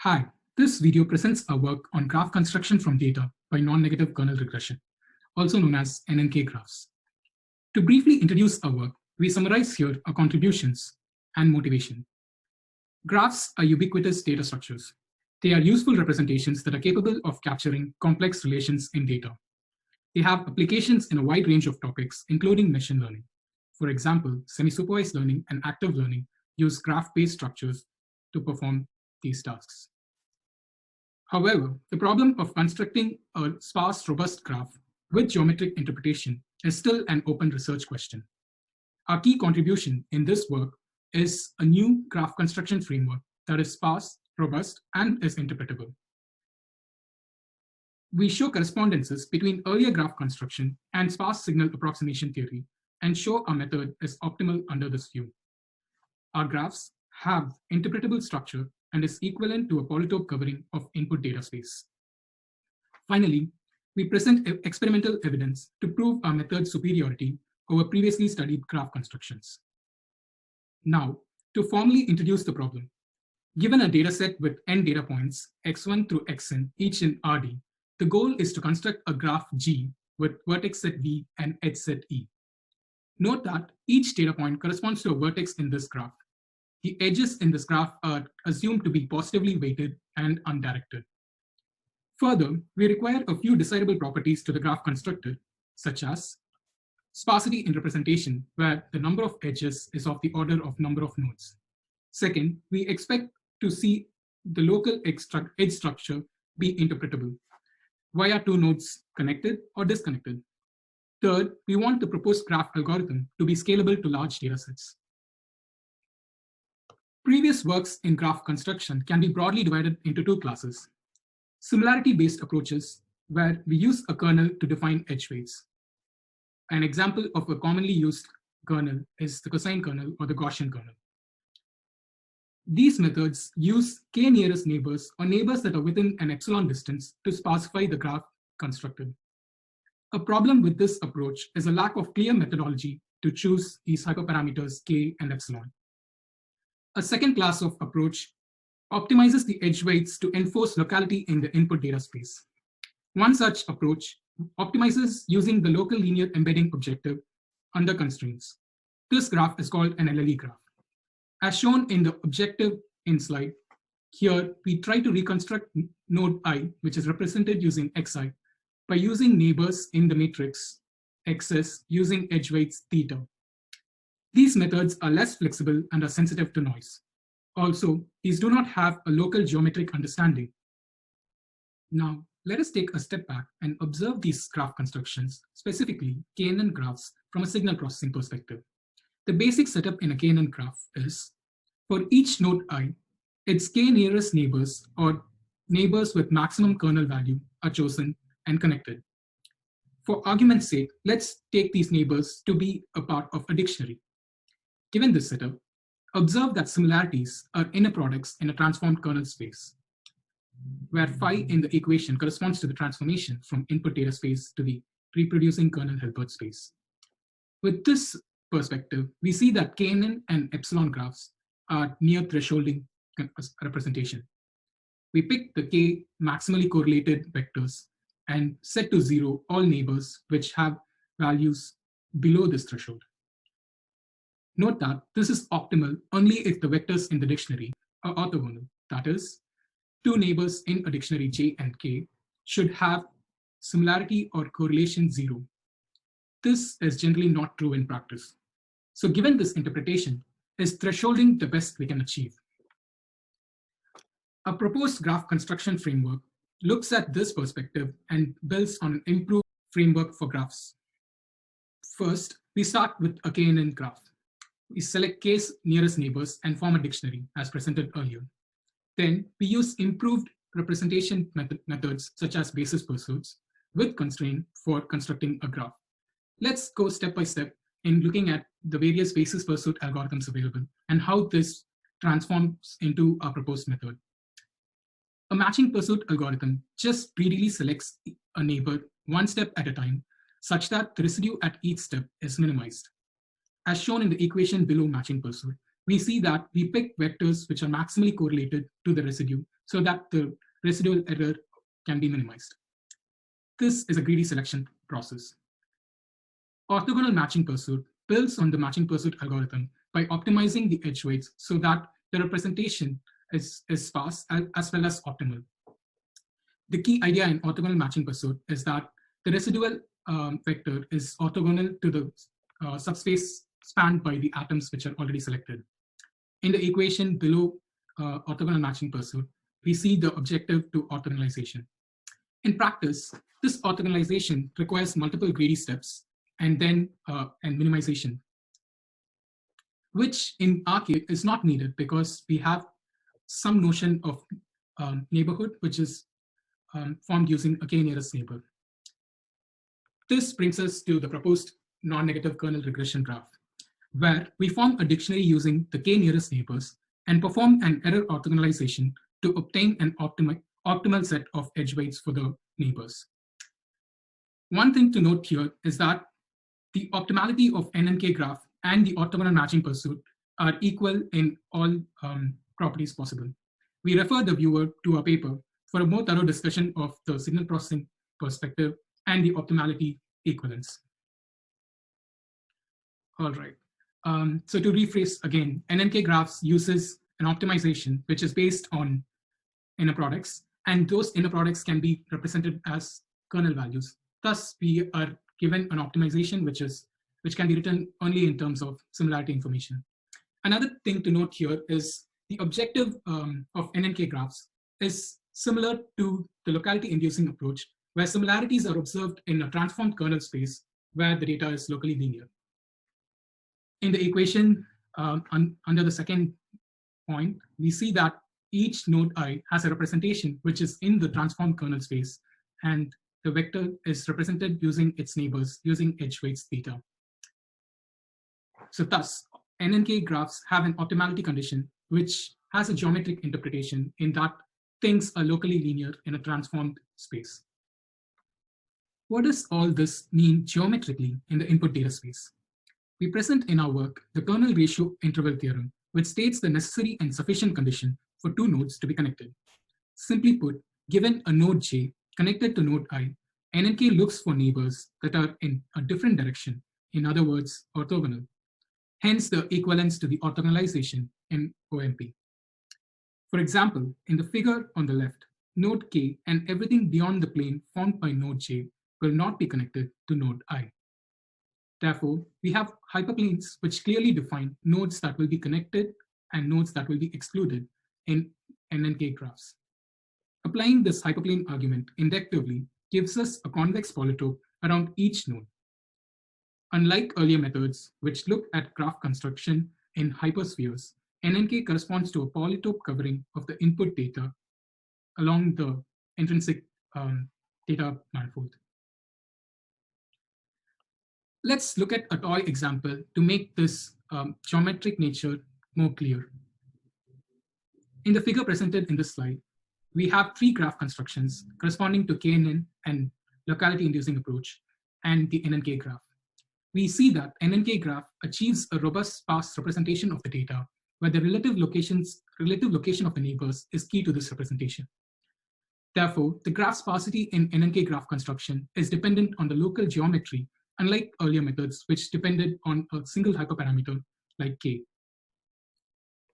Hi, this video presents our work on graph construction from data by non-negative kernel regression, also known as NNK graphs. To briefly introduce our work, we summarize here our contributions and motivation. Graphs are ubiquitous data structures. They are useful representations that are capable of capturing complex relations in data. They have applications in a wide range of topics, including machine learning. For example, semi-supervised learning and active learning use graph-based structures to perform these tasks. However, the problem of constructing a sparse, robust graph with geometric interpretation is still an open research question. Our key contribution in this work is a new graph construction framework that is sparse, robust, and is interpretable. We show correspondences between earlier graph construction and sparse signal approximation theory and show our method is optimal under this view. Our graphs have interpretable structure and is equivalent to a polytope covering of input data space. Finally, we present experimental evidence to prove our method's superiority over previously studied graph constructions. Now, to formally introduce the problem, given a dataset with n data points, x1 through xn, each in Rd, the goal is to construct a graph G with vertex set V and edge set E. Note that each data point corresponds to a vertex in this graph. The edges in this graph are assumed to be positively weighted and undirected. Further, we require a few desirable properties to the graph constructed, such as sparsity in representation, where the number of edges is of the order of number of nodes. Second, we expect to see the local edge structure be interpretable. Why are two nodes connected or disconnected? Third, we want the proposed graph algorithm to be scalable to large datasets. Previous works in graph construction can be broadly divided into two classes. Similarity-based approaches, where we use a kernel to define edge weights. An example of a commonly used kernel is the cosine kernel or the Gaussian kernel. These methods use k nearest neighbors or neighbors that are within an epsilon distance to sparsify the graph constructed. A problem with this approach is a lack of clear methodology to choose these hyperparameters k and epsilon. A second class of approach optimizes the edge weights to enforce locality in the input data space. One such approach optimizes using the local linear embedding objective under constraints. This graph is called an LLE graph. As shown in the objective in slide, here we try to reconstruct node I, which is represented using xi, by using neighbors in the matrix xs using edge weights theta. These methods are less flexible and are sensitive to noise. Also, these do not have a local geometric understanding. Now, let us take a step back and observe these graph constructions, specifically KNN graphs, from a signal processing perspective. The basic setup in a KNN graph is, for each node I, its k nearest neighbors or neighbors with maximum kernel value are chosen and connected. For argument's sake, let's take these neighbors to be a part of a dictionary. Given this setup, observe that similarities are inner products in a transformed kernel space, where phi in the equation corresponds to the transformation from input data space to the reproducing kernel Hilbert space. With this perspective, we see that KNN and epsilon graphs are near thresholding representation. We pick the k maximally correlated vectors and set to 0 all neighbors which have values below this threshold. Note that this is optimal only if the vectors in the dictionary are orthogonal. That is, two neighbors in a dictionary J and K should have similarity or correlation 0. This is generally not true in practice. So given this interpretation, is thresholding the best we can achieve? A proposed graph construction framework looks at this perspective and builds on an improved framework for graphs. First, we start with a KNN graph. We select k's nearest neighbors and form a dictionary as presented earlier. Then we use improved representation methods such as basis pursuits with constraint for constructing a graph. Let's go step by step in looking at the various basis pursuit algorithms available and how this transforms into our proposed method. A matching pursuit algorithm just greedily selects a neighbor one step at a time such that the residue at each step is minimized. As shown in the equation below matching pursuit, we see that we pick vectors which are maximally correlated to the residue so that the residual error can be minimized. This is a greedy selection process. Orthogonal matching pursuit builds on the matching pursuit algorithm by optimizing the edge weights so that the representation is sparse as well as optimal. The key idea in orthogonal matching pursuit is that the residual vector is orthogonal to the subspace spanned by the atoms which are already selected. In the equation below orthogonal matching pursuit, we see the objective to orthogonalization. In practice, this orthogonalization requires multiple greedy steps and then and minimization, which in our case is not needed because we have some notion of neighborhood, which is formed using a k-nearest neighbor. This brings us to the proposed non-negative kernel regression graph, where we form a dictionary using the k-nearest neighbors and perform an error orthogonalization to obtain an optimal set of edge weights for the neighbors. One thing to note here is that the optimality of NNK graph and the orthogonal matching pursuit are equal in all properties possible. We refer the viewer to a paper for a more thorough discussion of the signal processing perspective and the optimality equivalence. All right. So to rephrase again, NNK graphs uses an optimization which is based on inner products, and those inner products can be represented as kernel values. Thus, we are given an optimization which can be written only in terms of similarity information. Another thing to note here is the objective of NNK graphs is similar to the locality-inducing approach, where similarities are observed in a transformed kernel space where the data is locally linear. In the equation under the second point, we see that each node I has a representation which is in the transformed kernel space, and the vector is represented using its neighbors using edge weights theta. So thus, NNK graphs have an optimality condition which has a geometric interpretation in that things are locally linear in a transformed space. What does all this mean geometrically in the input data space? We present in our work the kernel ratio interval theorem, which states the necessary and sufficient condition for two nodes to be connected. Simply put, given a node J connected to node I, NNK looks for neighbors that are in a different direction, in other words, orthogonal. Hence the equivalence to the orthogonalization in OMP. For example, in the figure on the left, node K and everything beyond the plane formed by node J will not be connected to node I. Therefore, we have hyperplanes which clearly define nodes that will be connected and nodes that will be excluded in NNK graphs. Applying this hyperplane argument inductively gives us a convex polytope around each node. Unlike earlier methods, which look at graph construction in hyperspheres, NNK corresponds to a polytope covering of the input data along the intrinsic data manifold. Let's look at a toy example to make this geometric nature more clear. In the figure presented in this slide, we have three graph constructions corresponding to KNN and locality-inducing approach and the NNK graph. We see that NNK graph achieves a robust sparse representation of the data, where the relative location of the neighbors is key to this representation. Therefore, the graph sparsity in NNK graph construction is dependent on the local geometry, unlike earlier methods which depended on a single hyperparameter like K.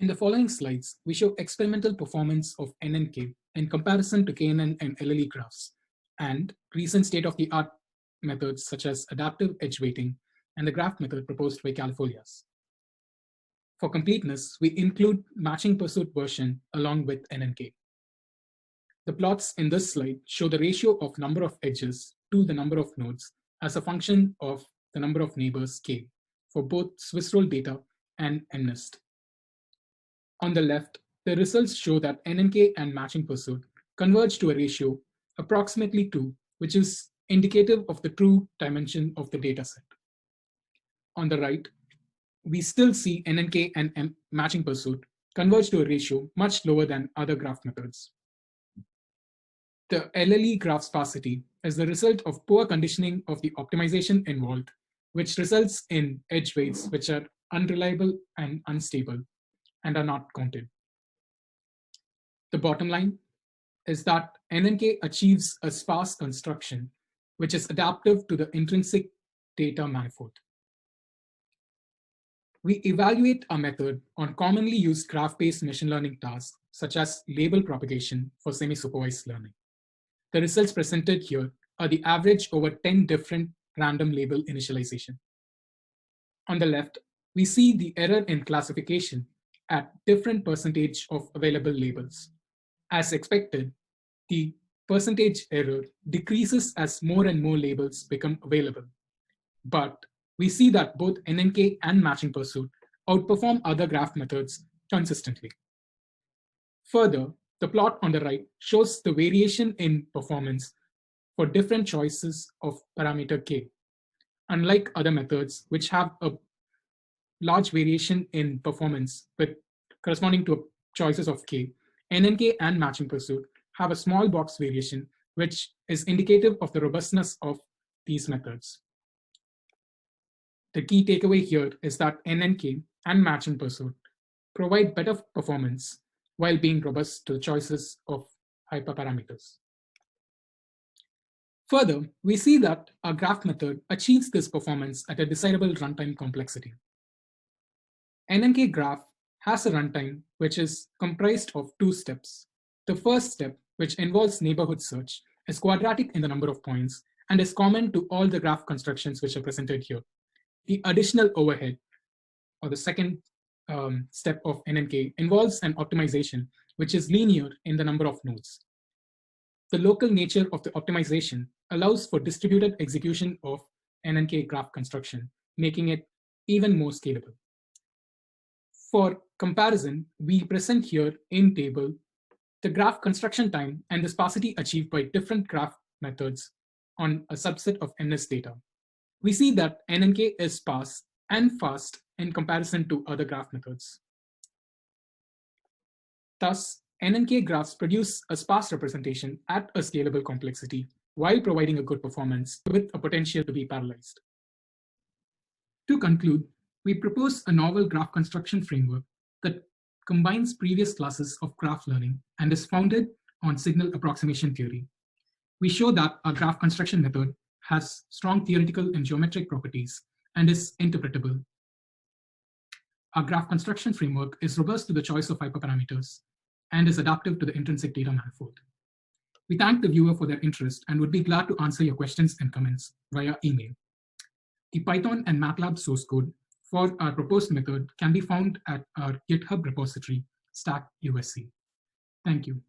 In the following slides, we show experimental performance of NNK in comparison to KNN and LLE graphs, and recent state-of-the-art methods such as adaptive edge weighting and the graph method proposed by Californias. For completeness, we include matching pursuit version along with NNK. The plots in this slide show the ratio of number of edges to the number of nodes as a function of the number of neighbors K for both Swiss roll data and NNIST. On the left, the results show that NNK and matching pursuit converge to a ratio approximately 2, which is indicative of the true dimension of the dataset. On the right, we still see NNK and matching pursuit converge to a ratio much lower than other graph methods. The LLE graph sparsity is the result of poor conditioning of the optimization involved, which results in edge weights which are unreliable and unstable and are not counted. The bottom line is that NNK achieves a sparse construction, which is adaptive to the intrinsic data manifold. We evaluate our method on commonly used graph-based machine learning tasks, such as label propagation for semi-supervised learning. The results presented here are the average over 10 different random label initialization. On the left, we see the error in classification at different percentage of available labels. As expected, the percentage error decreases as more and more labels become available. But we see that both NNK and matching pursuit outperform other graph methods consistently. Further, the plot on the right shows the variation in performance for different choices of parameter k. Unlike other methods, which have a large variation in performance with corresponding to choices of k, NNK and matching pursuit have a small box variation, which is indicative of the robustness of these methods. The key takeaway here is that NNK and matching pursuit provide better performance while being robust to the choices of hyperparameters. Further, we see that our graph method achieves this performance at a desirable runtime complexity. NNK graph has a runtime which is comprised of two steps. The first step, which involves neighborhood search, is quadratic in the number of points and is common to all the graph constructions which are presented here. The additional overhead, or the second step of NNK, involves an optimization which is linear in the number of nodes. The local nature of the optimization allows for distributed execution of NNK graph construction, making it even more scalable. For comparison, we present here in table the graph construction time and the sparsity achieved by different graph methods on a subset of NS data. We see that NNK is sparse and fast in comparison to other graph methods. Thus, NNK graphs produce a sparse representation at a scalable complexity while providing a good performance with a potential to be parallelized. To conclude, we propose a novel graph construction framework that combines previous classes of graph learning and is founded on signal approximation theory. We show that our graph construction method has strong theoretical and geometric properties and is interpretable. Our graph construction framework is robust to the choice of hyperparameters and is adaptive to the intrinsic data manifold. We thank the viewer for their interest and would be glad to answer your questions and comments via email. The Python and MATLAB source code for our proposed method can be found at our GitHub repository, StackUSC. Thank you.